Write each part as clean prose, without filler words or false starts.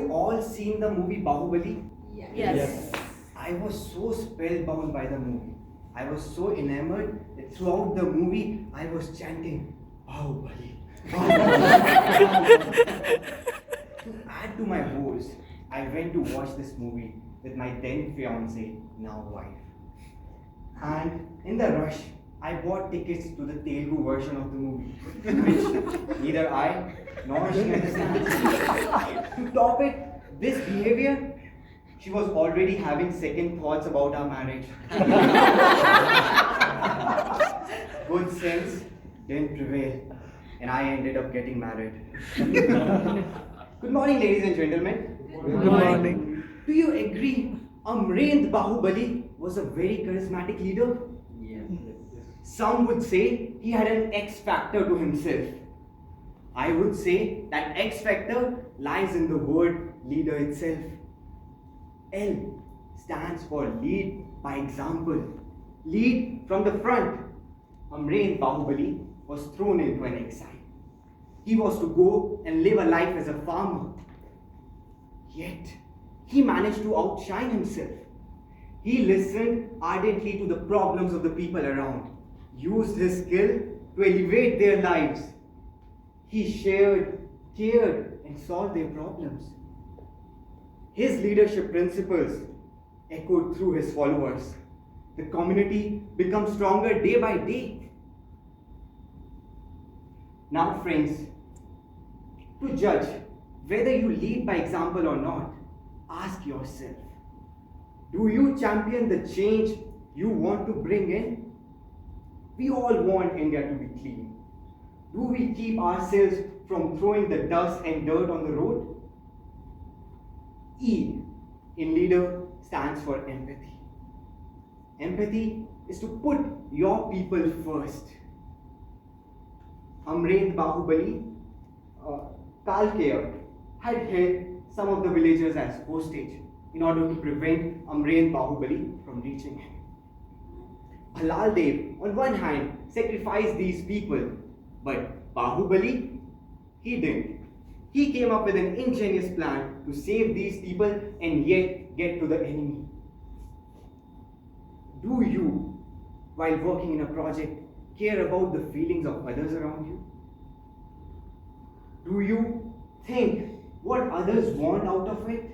you all seen the movie Bahubali? Yes. I was so spellbound by the movie. I was so enamored that throughout the movie I was chanting Bahubali. To add to my woes, I went to watch this movie with my then fiance, now wife. And in the rush, I bought tickets to the Telugu version of the movie, which neither I nor she understands. To top it, this behavior, she was already having second thoughts about our marriage. Good sense didn't prevail, and I ended up getting married. Good morning, ladies and gentlemen. Good morning. Do you agree Amrendra Bahubali was a very charismatic leader? Yes. Some would say he had an X factor to himself. I would say that X factor lies in the word leader itself. L stands for lead by example. Lead from the front. Amrendra Bahubali was thrown into an exile. He was to go and live a life as a farmer. Yet, he managed to outshine himself. He listened ardently to the problems of the people around, used his skill to elevate their lives. He shared, cared, and solved their problems. His leadership principles echoed through his followers. The community becomes stronger day by day. Now, friends, to judge whether you lead by example or not, ask yourself, do you champion the change you want to bring in? We all want India to be clean. Do we keep ourselves from throwing the dust and dirt on the road? E in leader stands for empathy. Empathy is to put your people first. Amrendra Bahubali, Kalkeya, had held some of the villagers as hostage in order to prevent Amrendra Bahubali from reaching him. Bhalal Dev, on one hand, sacrificed these people, but Bahubali, he didn't. He came up with an ingenious plan to save these people and yet get to the enemy. Do you, while working in a project, care about the feelings of others around you? Do you think what others want out of it?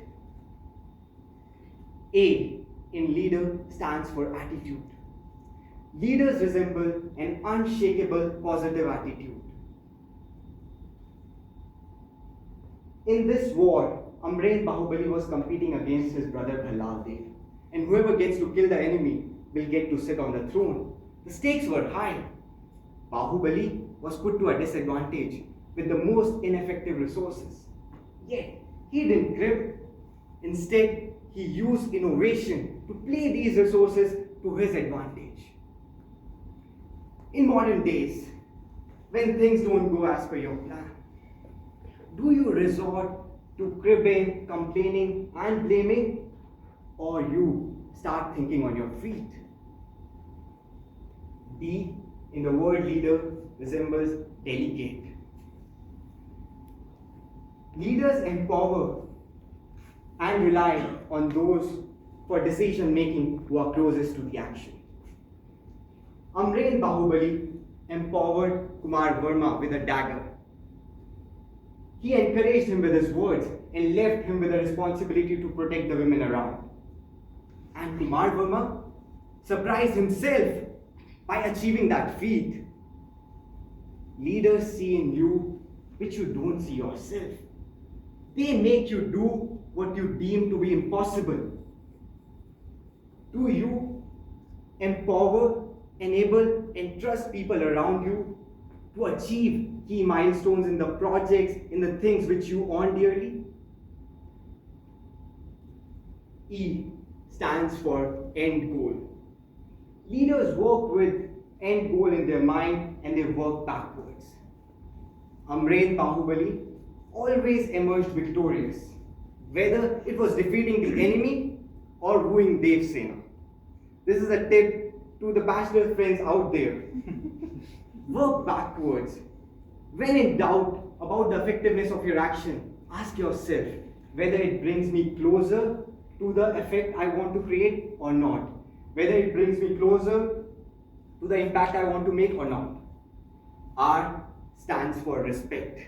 A in leader stands for attitude. Leaders resemble an unshakable positive attitude. In this war, Amrendra Bahubali was competing against his brother Bhalal Dev, and whoever gets to kill the enemy will get to sit on the throne. The stakes were high. Bahubali was put to a disadvantage with the most ineffective resources. Yet, he didn't crib. Instead, he used innovation to play these resources to his advantage. In modern days, when things don't go as per your plan, do you resort to cribbing, complaining, and blaming, or you start thinking on your feet? D in the word leader resembles delegate. Leaders empower and rely on those for decision making who are closest to the action. Amrendra Bahubali empowered Kumar Verma with a dagger. He encouraged him with his words and left him with a responsibility to protect the women around. And Kumar Verma surprised himself by achieving that feat. Leaders see in you which you don't see yourself. They make you do what you deem to be impossible. Do you empower, enable, and trust people around you to achieve key milestones in the projects, in the things which you own dearly? E stands for end goal. Leaders work with end goal in their mind and they work backwards. Amrendra Bahubali always emerged victorious, whether it was defeating the enemy or wooing Dev Sena. This is a tip to the bachelor friends out there. Work backwards. When in doubt about the effectiveness of your action, ask yourself, whether it brings me closer to the effect I want to create or not, whether it brings me closer to the impact I want to make or not. R stands for respect.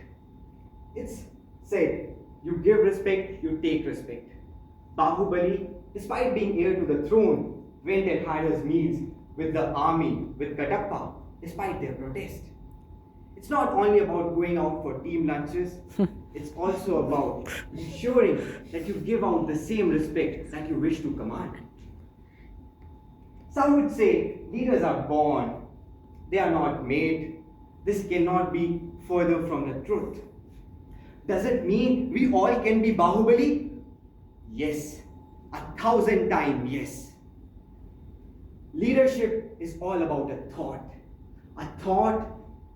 It's said, you give respect, you take respect. Bahubali, despite being heir to the throne, went and had his meals with the army, with Kadappa, despite their protest. It's not only about going out for team lunches, it's also about ensuring that you give out the same respect that you wish to command. Some would say leaders are born, they are not made. This cannot be further from the truth. Does it mean we all can be Bahubali? Yes, 1,000 times yes. Leadership is all about a thought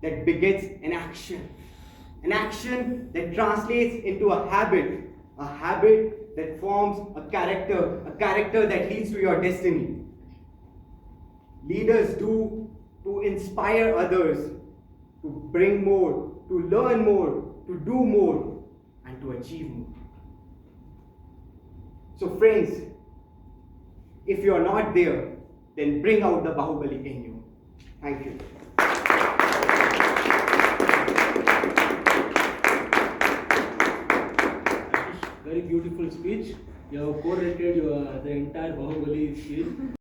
that begets an action that translates into a habit that forms a character that leads to your destiny. Leaders do to inspire others, to bring more, to learn more, to do more, and to achieve more. So friends, if you are not there, then bring out the Bahubali in you. Thank you. Very beautiful speech. You have co-written the entire Bahubali speech.